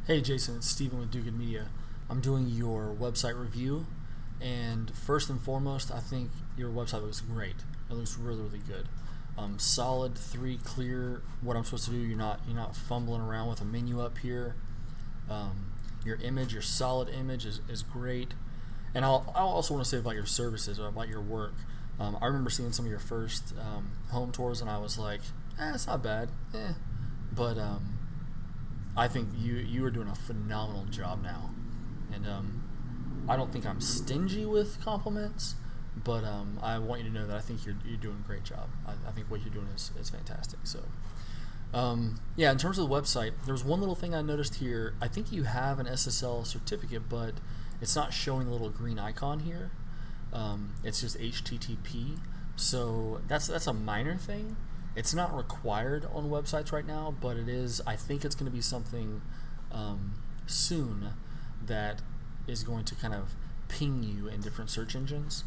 Hey Jason, it's Steven with Do Good Media. I'm doing your website review, and first and foremost, I think your website looks great. It looks really, really good. Solid, three, clear. What I'm supposed to do. You're not fumbling around with a menu up here. Your image, your solid image is great. And I'll also want to say about your services or about your work. I remember seeing some of your first home tours, and I was like, it's not bad, but I think you are doing a phenomenal job now, and I don't think I'm stingy with compliments, but I want you to know that I think you're doing a great job. I think what you're doing is fantastic. So yeah, in terms of the website, there's one little thing I noticed here. I think you have an SSL certificate, but it's not showing the little green icon here. It's just HTTP, so that's a minor thing. It's not required on websites right now, but it is. I think it's going to be something soon that is going to kind of ping you in different search engines.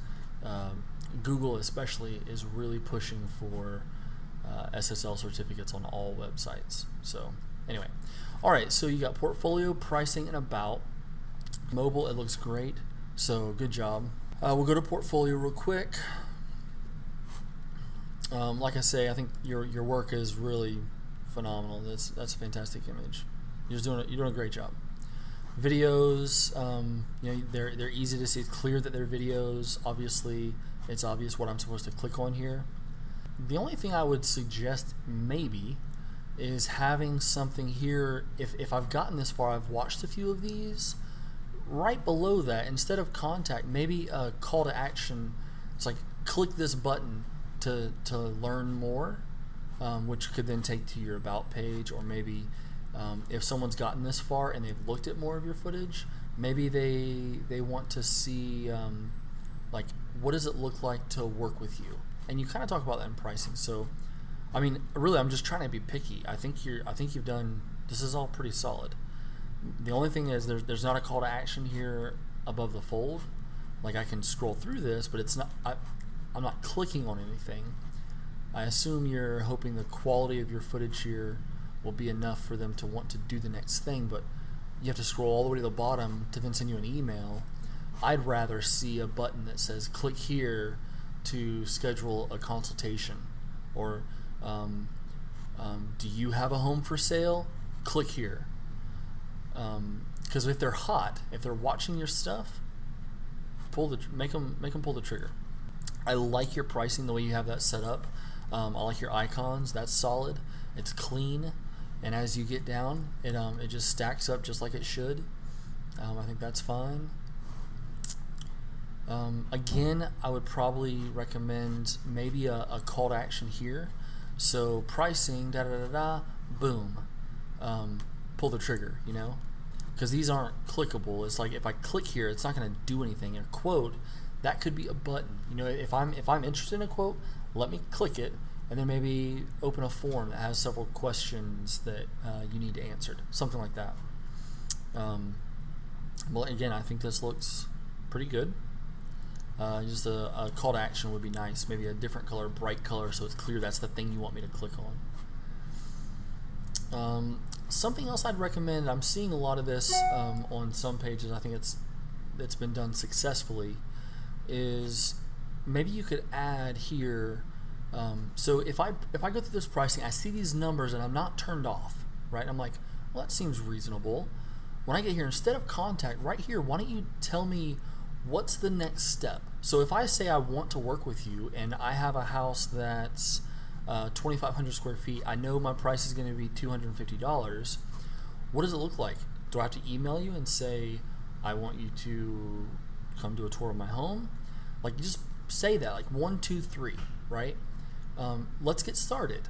Google especially is really pushing for SSL certificates on all websites. So anyway, all right, so you got portfolio, pricing, and about. Mobile, it looks great, so good job. We'll go to portfolio real quick. Like I say, I think your work is really phenomenal. That's a fantastic image. You're doing a great job. Videos, they're easy to see. It's clear that they're videos. Obviously, it's obvious what I'm supposed to click on here. The only thing I would suggest maybe is having something here. If I've gotten this far, I've watched a few of these. Right below that, instead of contact, maybe a call to action. It's like click this button to learn more, which could then take to your about page, or maybe if someone's gotten this far and they've looked at more of your footage, maybe they want to see like what does it look like to work with you, and you kind of talk about that in pricing. So I mean, really, I'm just trying to be picky. I think you've done, this is all pretty solid. The only thing is there's not a call to action here above the fold. Like I can scroll through this, but it's not. I'm not clicking on anything. I assume you're hoping the quality of your footage here will be enough for them to want to do the next thing, but you have to scroll all the way to the bottom to then send you an email. I'd rather see a button that says click here to schedule a consultation, or do you have a home for sale? Click here. Because if they're hot, if they're watching your stuff, make them pull the trigger. I like your pricing the way you have that set up. I like your icons. That's solid. It's clean, and as you get down, it just stacks up just like it should. I think that's fine. Again, I would probably recommend maybe a call to action here. So pricing, boom, pull the trigger. Because these aren't clickable. It's like if I click here, it's not going to do anything. In a quote, that could be a button. If I'm interested in a quote, let me click it, and then maybe open a form that has several questions that you need answered, something like that. Well, again, I think this looks pretty good. Just a call to action would be nice. Maybe a different color, bright color, so it's clear that's the thing you want me to click on. Something else I'd recommend, I'm seeing a lot of this on some pages, I think it's been done successfully, is maybe you could add here, so if I go through this pricing, I see these numbers and I'm not turned off, right? I'm like, well, that seems reasonable. When I get here, instead of contact, right here, why don't you tell me what's the next step? So if I say I want to work with you and I have a house that's 2,500 square feet, I know my price is going to be $250. What does it look like? Do I have to email you and say I want you to come do a tour of my home? Like, just say that, like 1, 2, 3, right? Let's get started.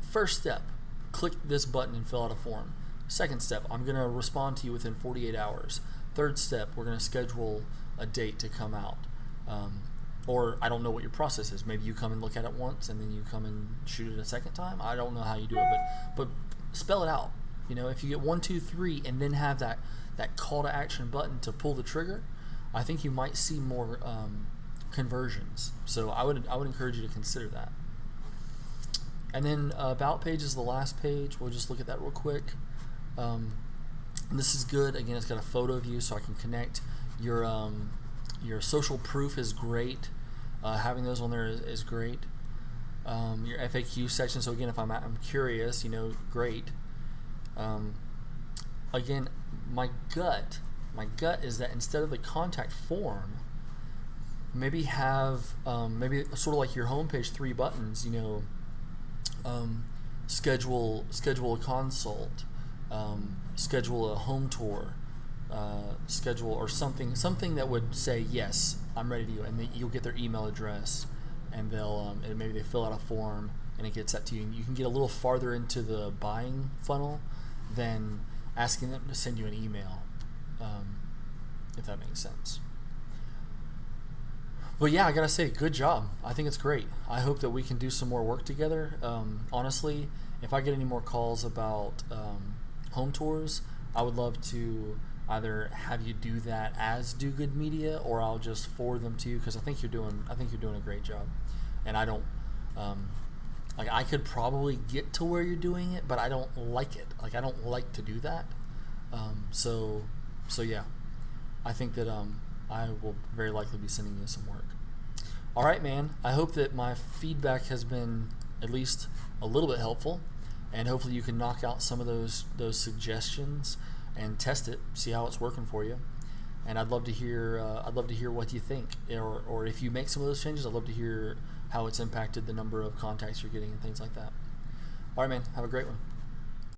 First step, click this button and fill out a form. Second step, I'm going to respond to you within 48 hours. Third step, we're going to schedule a date to come out. Or I don't know what your process is. Maybe you come and look at it once and then you come and shoot it a second time. I don't know how you do it, but spell it out. If you get 1, 2, 3 and then have that call to action button to pull the trigger, I think you might see more conversions. So I would encourage you to consider that. And then about page is the last page. We'll just look at that real quick. And this is good. Again, it's got a photo of you, so I can connect. Your social proof is great. Having those on there is great. Your FAQ section. So again, if I'm curious, great. Again, my gut is that instead of the contact form, maybe have maybe sort of like your homepage, 3 buttons. Schedule a consult, schedule a home tour, schedule or something that would say yes, I'm ready to go, and you'll get their email address, and they'll and maybe they fill out a form and it gets that to you. And you can get a little farther into the buying funnel than asking them to send you an email, if that makes sense. But yeah, I gotta say, good job. I think it's great. I hope that we can do some more work together. Honestly, if I get any more calls about home tours, I would love to either have you do that as Do Good Media, or I'll just forward them to you, because I think you're doing a great job. And I don't I could probably get to where you're doing it, but I don't like it. I don't like to do that. So yeah, I think that I will very likely be sending you some work. All right, man. I hope that my feedback has been at least a little bit helpful, and hopefully you can knock out some of those suggestions and test it, see how it's working for you. And I'd love to hear what you think, or if you make some of those changes, I'd love to hear how it's impacted the number of contacts you're getting and things like that. All right, man. Have a great one.